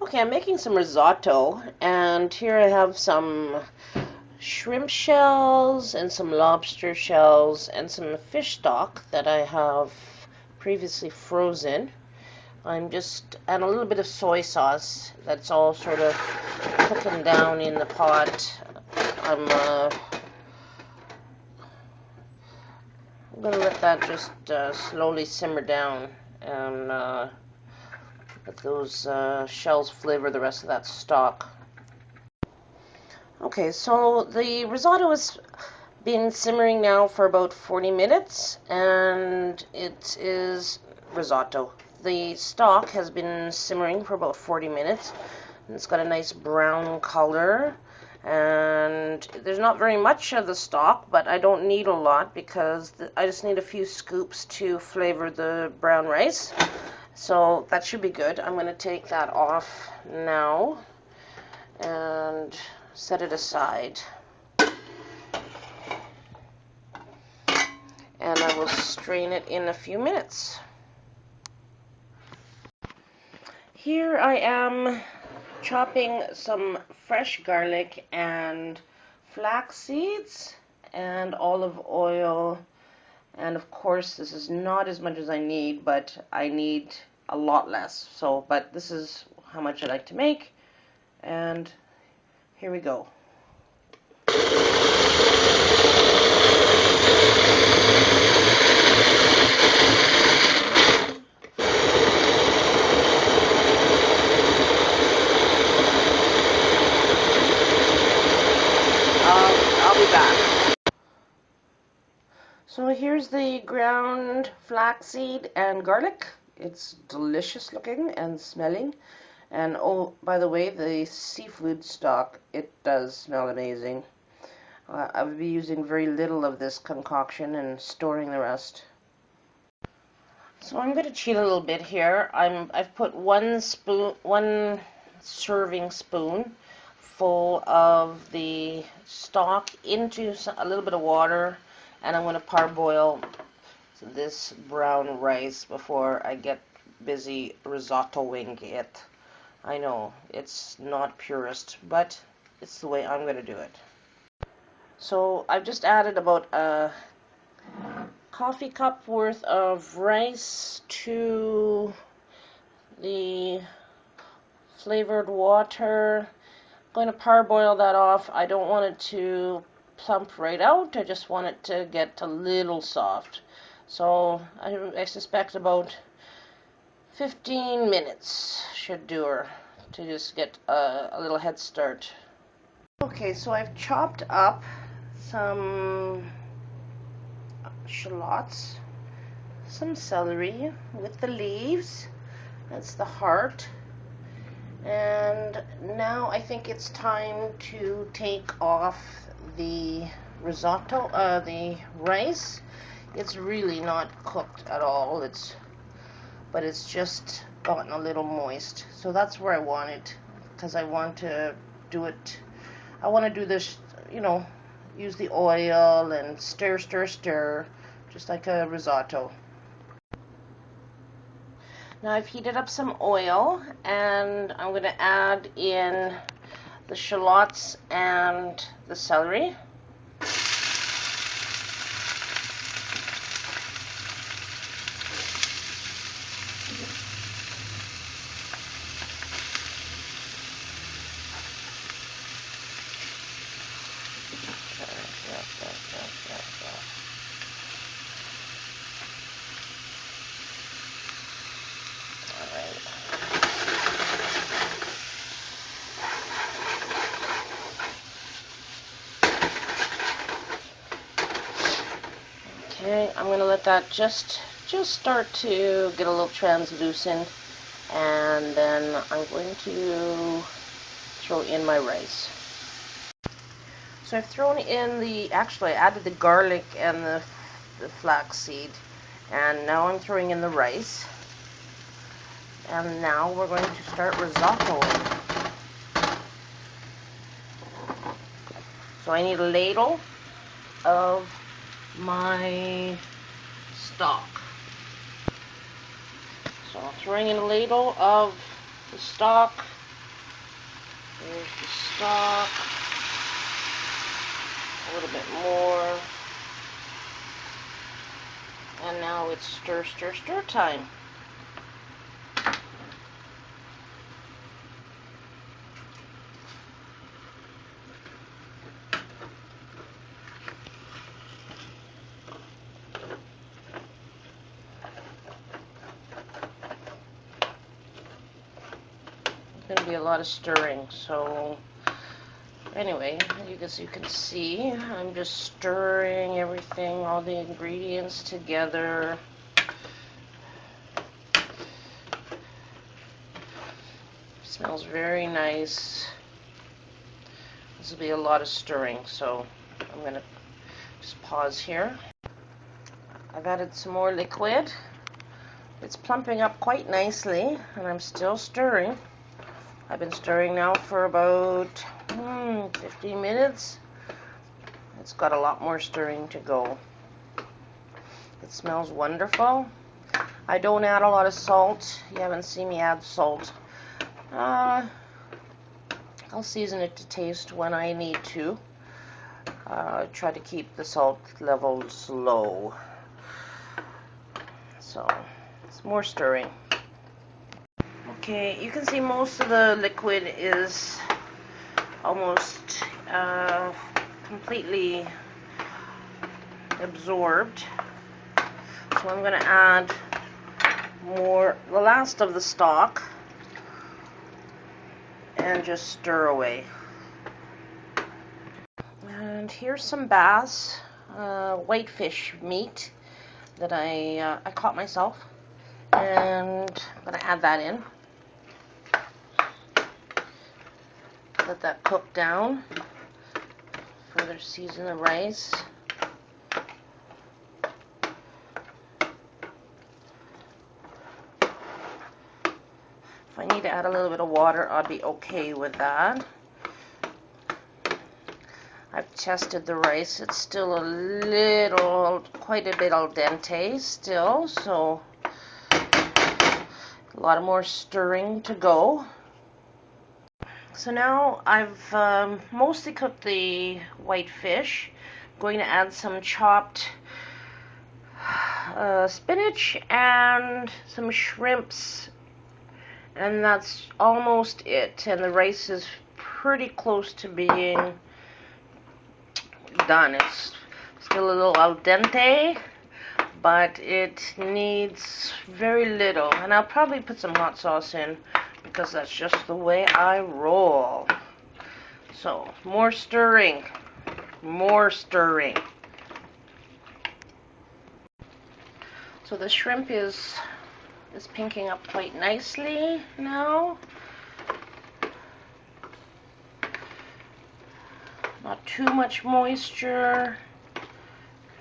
Okay, I'm making some risotto, and here I have some shrimp shells and some lobster shells and some fish stock that I have previously frozen. And a little bit of soy sauce that's all sort of cooking down in the pot. I'm going to let that just slowly simmer down and let those shells flavor the rest of that stock. Okay, so the risotto has been simmering now for about 40 minutes, and it is risotto. The stock has been simmering for about 40 minutes, and it's got a nice brown color, and there's not very much of the stock, but I don't need a lot because I just need a few scoops to flavor the brown rice, so that should be good. I'm going to take that off now and set it aside. And I will strain it in a few minutes. Here I am chopping some fresh garlic and flax seeds and olive oil, and of course this is not as much as I need, but I need a lot less. But this is how much I like to make, and here we go. I'll be back. So here's the ground flaxseed and garlic. It's delicious looking and smelling. And oh, by the way, the seafood stock, it does smell amazing. I would be using very little of this concoction and storing the rest. So I'm going to cheat a little bit here. I've put one serving spoon full of the stock into a little bit of water, and I'm going to parboil this brown rice before I get busy risottoing it. I know it's not purist, but it's the way I'm going to do it. So I've just added about a coffee cup worth of rice to the flavored water. I'm going to parboil that off. I don't want it to plump right out. I just want it to get a little soft. So I suspect about 15 minutes should do her to just get a little head start. Okay, so I've chopped up some shallots, some celery with the leaves. That's the heart. And now I think it's time to take off the risotto, the rice. It's really not cooked at all. But it's just gotten a little moist. So that's where I want it, because I want to do it. I want to do this, use the oil and stir, stir, stir, just like a risotto. Now I've heated up some oil, and I'm going to add in the shallots and the celery. Okay, I'm going to let that just start to get a little translucent, and then I'm going to throw in my rice. So I've thrown in actually I added the garlic and the flaxseed, and now I'm throwing in the rice, and now we're going to start risottoing. So I need a ladle of my stock. So I'm throwing in a ladle of the stock, There's the stock. A little bit more. And now it's stir, stir, stir time. Going to be a lot of stirring, so anyway, as you can see, I'm just stirring everything, all the ingredients together. Smells very nice. This will be a lot of stirring, so I'm going to just pause here. I've added some more liquid. It's plumping up quite nicely, and I'm still stirring. I've been stirring now for about 15 minutes. It's got a lot more stirring to go. It smells wonderful. I don't add a lot of salt. You haven't seen me add salt. I'll season it to taste when I need to. Try to keep the salt levels low. So, it's more stirring. Okay, you can see most of the liquid is almost completely absorbed. So I'm going to add the last of the stock, and just stir away. And here's some bass, whitefish meat that I caught myself, and I'm going to add that in. Let that cook down. Further season the rice. If I need to add a little bit of water, I'll be okay with that. I've tested the rice. It's still quite a bit al dente still, so a lot more stirring to go. So now I've mostly cooked the white fish. I'm going to add some chopped spinach and some shrimps, and that's almost it. And the rice is pretty close to being done. It's still a little al dente, but it needs very little. And I'll probably put some hot sauce in, because that's just the way I roll. So, more stirring. More stirring. So the shrimp is pinking up quite nicely now. Not too much moisture,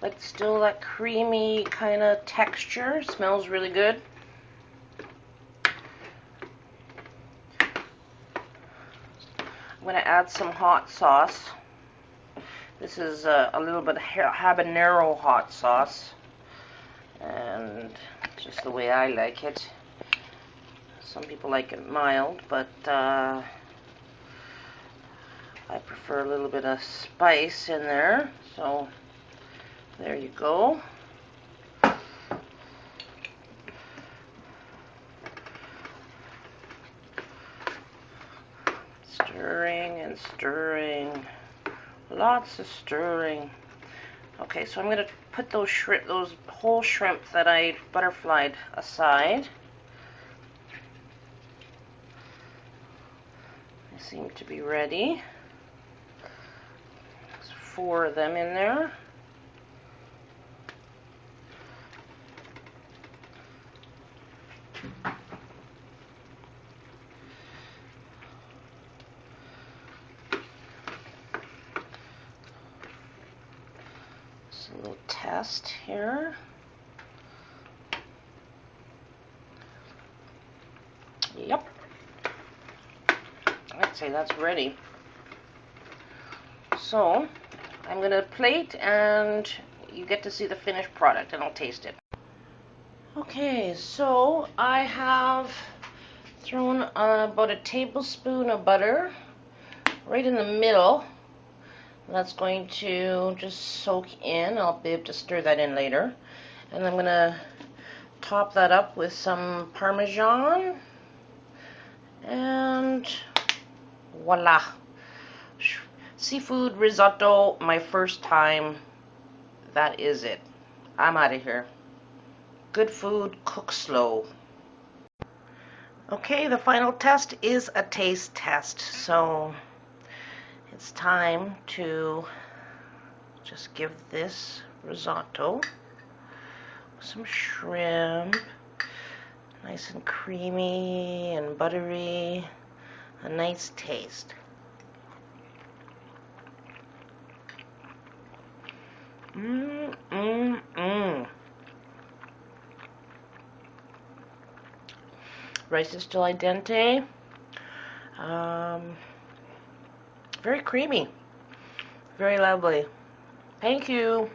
but still that creamy kind of texture. Smells really good. I'm going to add some hot sauce. This is a little bit of habanero hot sauce, and just the way I like it. Some people like it mild, but I prefer a little bit of spice in there. So there you go. Stirring and stirring. Lots of stirring. Okay, so I'm going to put those whole shrimp that I butterflied aside. They seem to be ready. There's 4 of them in there. Just a little test here. Yep. I'd say that's ready. So I'm going to plate, and you get to see the finished product, and I'll taste it. Okay, so I have thrown about a tablespoon of butter right in the middle. That's going to just soak in. I'll be able to stir that in later. And I'm going to top that up with some Parmesan. And voila. Seafood risotto, my first time. That is it. I'm out of here. Good food, cook slow. Okay, the final test is a taste test. So it's time to just give this risotto some shrimp, nice and creamy and buttery, a nice taste. Mmm, mmm, mmm. Rice is still al dente. Very creamy. Very lovely. Thank you.